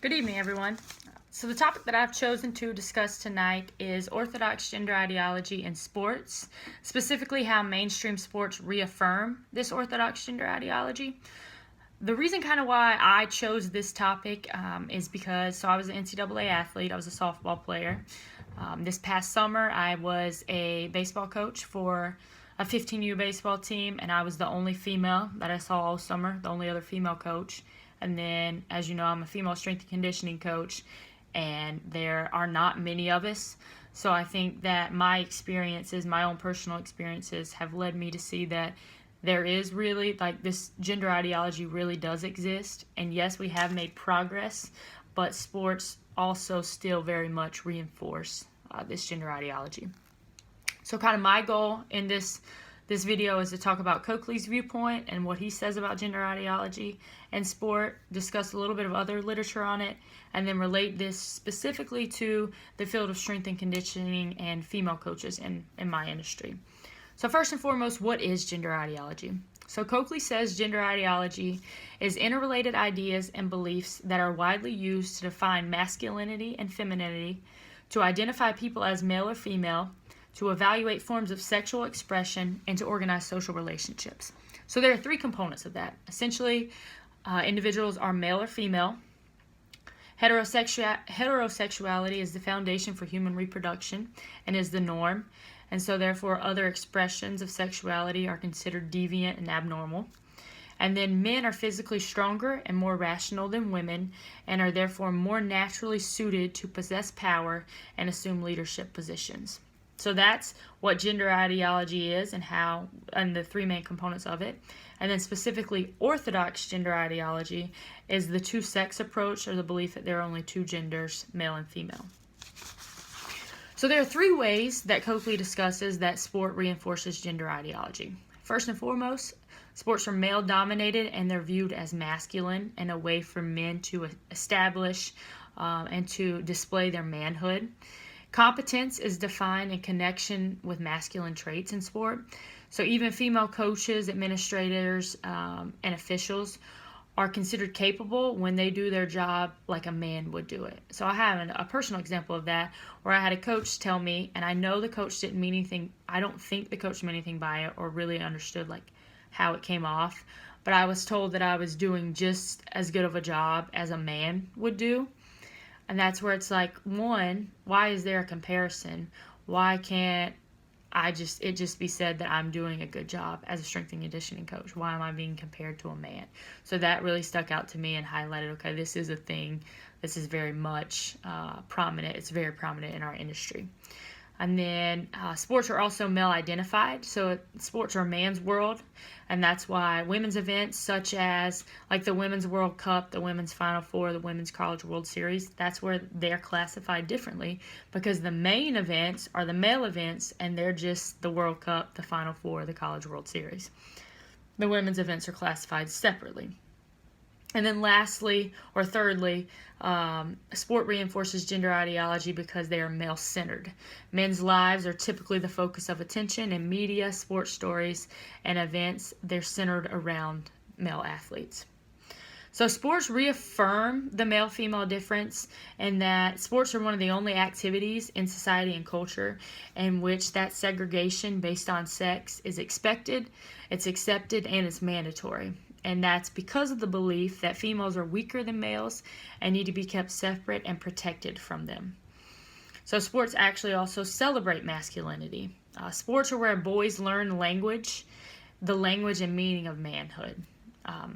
Good evening, everyone. So the topic that I've chosen to discuss tonight is orthodox gender ideology in sports, specifically how mainstream sports reaffirm this orthodox gender ideology. The reason kind of why I chose this topic is because, I was an NCAA athlete. I was a softball player. This past summer, I was a baseball coach for a 15U baseball team, and I was the only female that I saw all summer, the only other female coach. And then, as you know, I'm a female strength and conditioning coach, and there are not many of us. So I think that my experiences, my own personal experiences, have led me to see that there is really, this gender ideology really does exist. And yes, we have made progress, but sports also still very much reinforce this gender ideology. So kind of my goal in this video is to talk about Coakley's viewpoint and what he says about gender ideology and sport, discuss a little bit of other literature on it, and then relate this specifically to the field of strength and conditioning and female coaches in my industry. So first and foremost, what is gender ideology? So Coakley says gender ideology is interrelated ideas and beliefs that are widely used to define masculinity and femininity, to identify people as male or female, to evaluate forms of sexual expression, and to organize social relationships. So there are three components of that. Essentially, individuals are male or female. Heterosexuality is the foundation for human reproduction and is the norm, and so therefore other expressions of sexuality are considered deviant and abnormal. And then men are physically stronger and more rational than women and are therefore more naturally suited to possess power and assume leadership positions. So that's what gender ideology is and the three main components of it. And then specifically orthodox gender ideology is the two-sex approach, or the belief that there are only two genders, male and female. So there are three ways that Coakley discusses that sport reinforces gender ideology. First and foremost, sports are male-dominated and they're viewed as masculine and a way for men to establish and to display their manhood. Competence is defined in connection with masculine traits in sport. So even female coaches, administrators, and officials are considered capable when they do their job like a man would do it. So I have a personal example of that where I had a coach tell me, and I know the coach didn't mean anything, I don't think the coach meant anything by it or really understood how it came off, but I was told that I was doing just as good of a job as a man would do. And that's where it's one, why is there a comparison? Why can't it just be said that I'm doing a good job as a strength and conditioning coach? Why am I being compared to a man? So that really stuck out to me and highlighted, okay, this is a thing. This is very much prominent. It's very prominent in our industry. And then sports are also male identified. So sports are a man's world. And that's why women's events such as the Women's World Cup, the Women's Final Four, the Women's College World Series, that's where they're classified differently because the main events are the male events and they're just the World Cup, the Final Four, the College World Series. The women's events are classified separately. And then lastly, or thirdly, sport reinforces gender ideology because they are male-centered. Men's lives are typically the focus of attention in media, sports stories, and events. They're centered around male athletes. So sports reaffirm the male-female difference in that sports are one of the only activities in society and culture in which that segregation based on sex is expected, it's accepted, and it's mandatory. And that's because of the belief that females are weaker than males and need to be kept separate and protected from them. So sports actually also celebrate masculinity. Sports are where boys learn the language and meaning of manhood.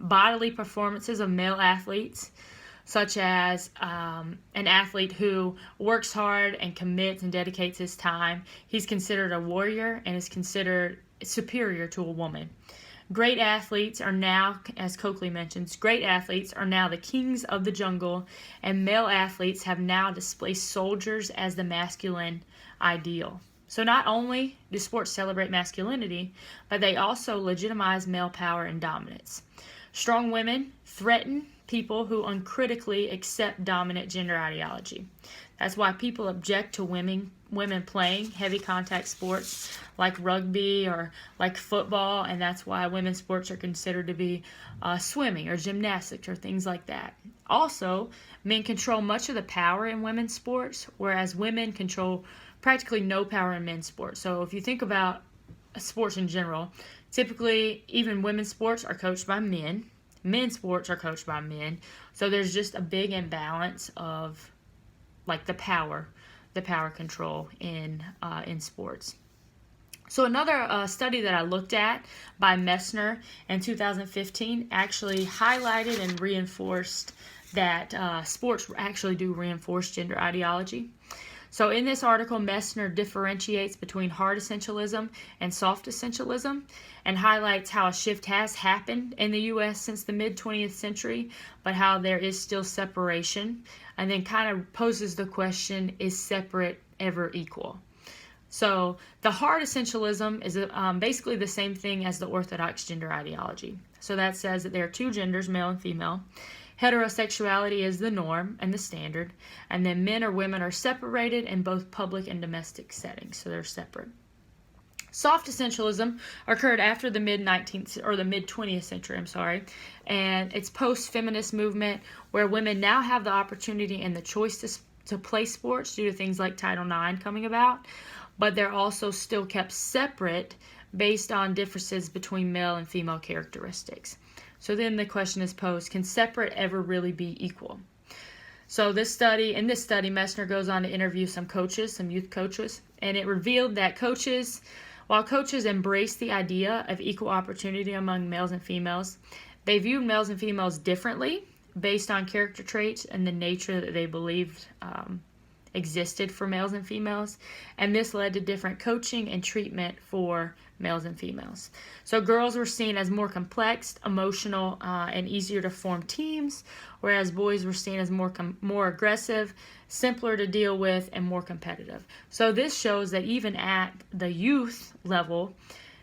Bodily performances of male athletes, such as an athlete who works hard and commits and dedicates his time, he's considered a warrior and is considered superior to a woman. Great athletes are now, as Coakley mentions, great athletes are now the kings of the jungle, and male athletes have now displaced soldiers as the masculine ideal. So not only do sports celebrate masculinity, but they also legitimize male power and dominance. Strong women threaten people who uncritically accept dominant gender ideology. That's why people object to women women playing heavy contact sports like rugby or like football, and that's why women's sports are considered to be swimming or gymnastics or things like that. Also, men control much of the power in women's sports, whereas women control practically no power in men's sports. So if you think about sports in general, typically even women's sports are coached by men. Men's sports are coached by men. So there's just a big imbalance of like the power control in sports. So another study that I looked at by Messner in 2015 actually highlighted and reinforced that sports actually do reinforce gender ideology. So in this article, Messner differentiates between hard essentialism and soft essentialism and highlights how a shift has happened in the U.S. since the mid-20th century, but how there is still separation, and then kind of poses the question, is separate ever equal? So the hard essentialism is basically the same thing as the orthodox gender ideology. So that says that there are two genders, male and female. Heterosexuality is the norm and the standard, and then men or women are separated in both public and domestic settings, so they're separate. Soft essentialism occurred after the mid-19th or the mid-20th century, and it's post-feminist movement where women now have the opportunity and the choice to play sports due to things like Title IX coming about, but they're also still kept separate based on differences between male and female characteristics. So then the question is posed, can separate ever really be equal? So in this study, Messner goes on to interview some youth coaches, and it revealed that while coaches embrace the idea of equal opportunity among males and females, they viewed males and females differently based on character traits and the nature that they believed existed for males and females, and this led to different coaching and treatment for males and females. So girls were seen as more complex, emotional, and easier to form teams, whereas boys were seen as more aggressive, simpler to deal with, and more competitive. So this shows that even at the youth level,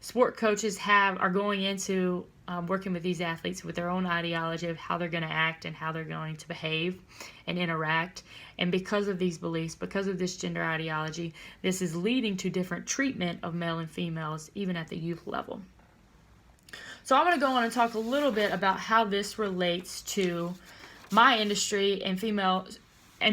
sport coaches are going into working with these athletes with their own ideology of how they're going to act and how they're going to behave and interact. And because of these beliefs, because of this gender ideology, this is leading to different treatment of male and females, even at the youth level. So I'm going to go on and talk a little bit about how this relates to my industry and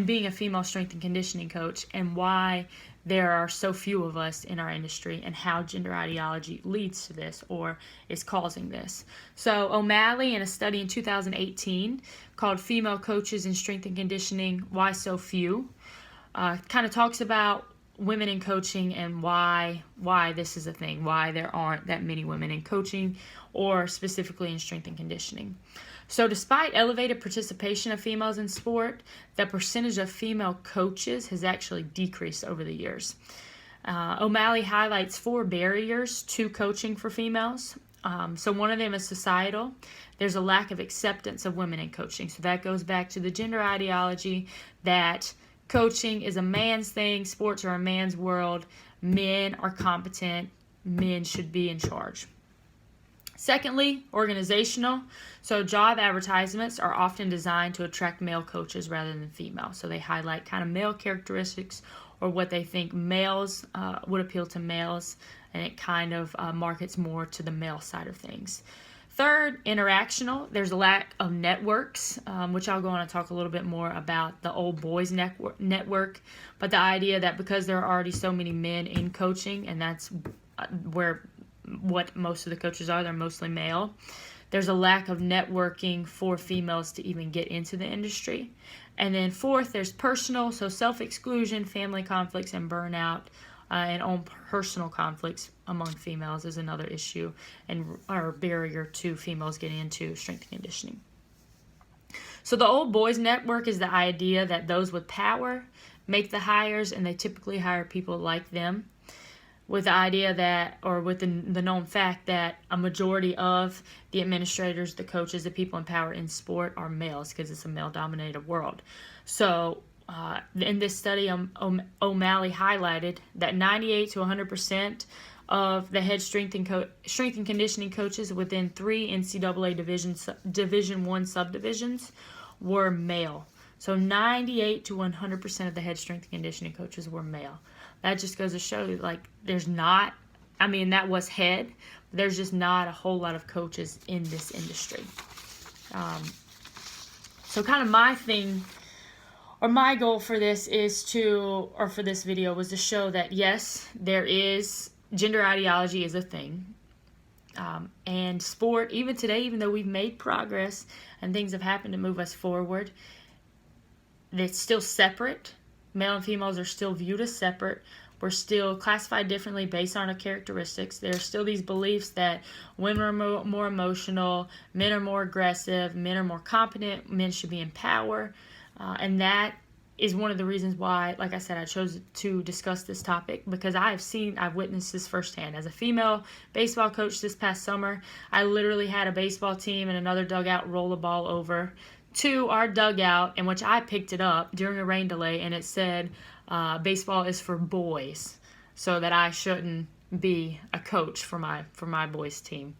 being a female strength and conditioning coach, and why there are so few of us in our industry, and how gender ideology leads to this or is causing this. So O'Malley, in a study in 2018 called Female Coaches in Strength and Conditioning, Why So Few, kind of talks about women in coaching and why this is a thing, why there aren't that many women in coaching or specifically in strength and conditioning. So despite elevated participation of females in sport, the percentage of female coaches has actually decreased over the years. O'Malley highlights 4 barriers to coaching for females. So one of them is societal. There's a lack of acceptance of women in coaching. So that goes back to the gender ideology that coaching is a man's thing, sports are a man's world, men are competent, men should be in charge. Secondly, organizational. So job advertisements are often designed to attract male coaches rather than female. So they highlight kind of male characteristics or what they think males would appeal to males, and it kind of markets more to the male side of things. Third, interactional. There's a lack of networks, which I'll go on and talk a little bit more about the old boys network, but the idea that because there are already so many men in coaching, and that's what most of the coaches are, they're mostly male, there's a lack of networking for females to even get into the industry. And then fourth, there's personal, so self-exclusion, family conflicts, and burnout, and own personal conflicts among females is another issue or barrier to females getting into strength and conditioning. So the old boys network is the idea that those with power make the hires, and they typically hire people like them, with the idea that, or with the known fact that a majority of the administrators, the coaches, the people in power in sport are males because it's a male-dominated world. So in this study, O'Malley highlighted that 98 to 100% of the head strength and conditioning coaches within 3 NCAA Division I subdivisions were male. So 98 to 100% of the head strength and conditioning coaches were male. that just goes to show you, like, there's not, I mean, that was head, but there's just not a whole lot of coaches in this industry. So kind of my thing, or my goal for this for this video was to show that yes, there is, gender ideology is a thing. And sport, even today, even though we've made progress and things have happened to move us forward, it's still separate. Male and females are still viewed as separate. We're still classified differently based on our characteristics. There are still these beliefs that women are more emotional, men are more aggressive, men are more competent, men should be in power. And that is one of the reasons why, like I said, I chose to discuss this topic, because I've witnessed this firsthand. As a female baseball coach this past summer, I literally had a baseball team in another dugout roll the ball over to our dugout, in which I picked it up during a rain delay, and it said, baseball is for boys, so that I shouldn't be a coach for my boys team.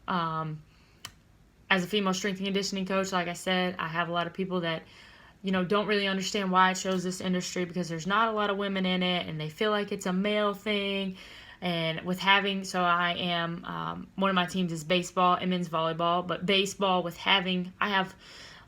As a female strength and conditioning coach, like I said, I have a lot of people that don't really understand why I chose this industry, because there's not a lot of women in it, and they feel like it's a male thing. And so I am, one of my teams is baseball and men's volleyball, but baseball I have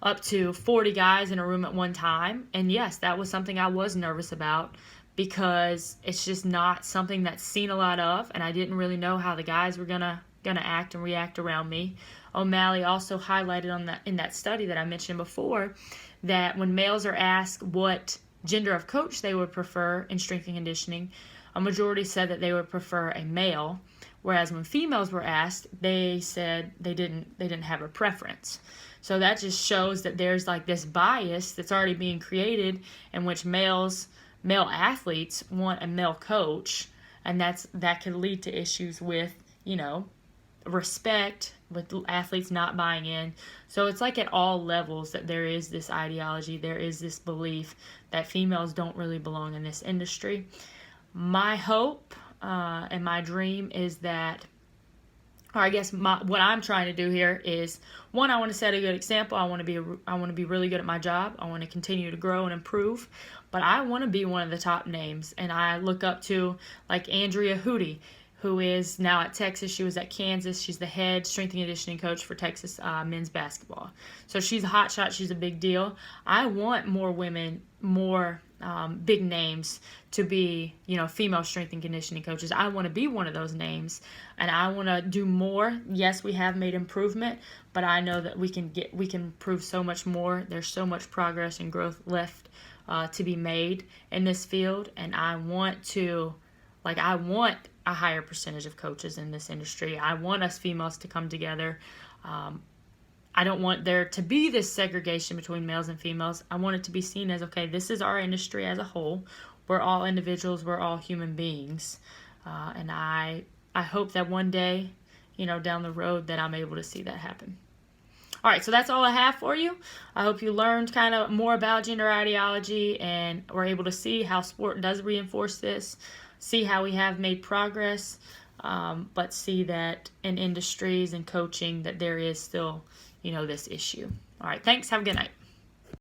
up to 40 guys in a room at one time. And yes, that was something I was nervous about, because it's just not something that's seen a lot of, and I didn't really know how the guys were gonna act and react around me. O'Malley also highlighted in that study that I mentioned before, that when males are asked what gender of coach they would prefer in strength and conditioning, a majority said that they would prefer a male, whereas when females were asked, they said they didn't have a preference. So that just shows that there's like this bias that's already being created, in which male athletes want a male coach, and that could lead to issues with respect, with athletes not buying in. So it's like at all levels that there is this ideology, there is this belief that females don't really belong in this industry. My hope and my dream is that, or I guess what I'm trying to do here is, one, I want to set a good example. I want to be really good at my job. I want to continue to grow and improve, but I want to be one of the top names. And I look up to like Andrea Hootie, who is now at Texas. She was at Kansas. She's the head strength and conditioning coach for Texas men's basketball. So she's a hot shot. She's a big deal. I want more women, more big names to be, female strength and conditioning coaches. I want to be one of those names, and I want to do more. Yes, we have made improvement, but I know that we can improve so much more. There's so much progress and growth left to be made in this field, and I want a higher percentage of coaches in this industry. I want us females to come together. I don't want there to be this segregation between males and females. I want it to be seen as, okay, this is our industry as a whole. We're all individuals. We're all human beings. And I hope that one day, down the road, that I'm able to see that happen. All right, so that's all I have for you. I hope you learned kind of more about gender ideology and were able to see how sport does reinforce this, see how we have made progress, but see that in industries and coaching that there is still, this issue. All right, thanks. Have a good night.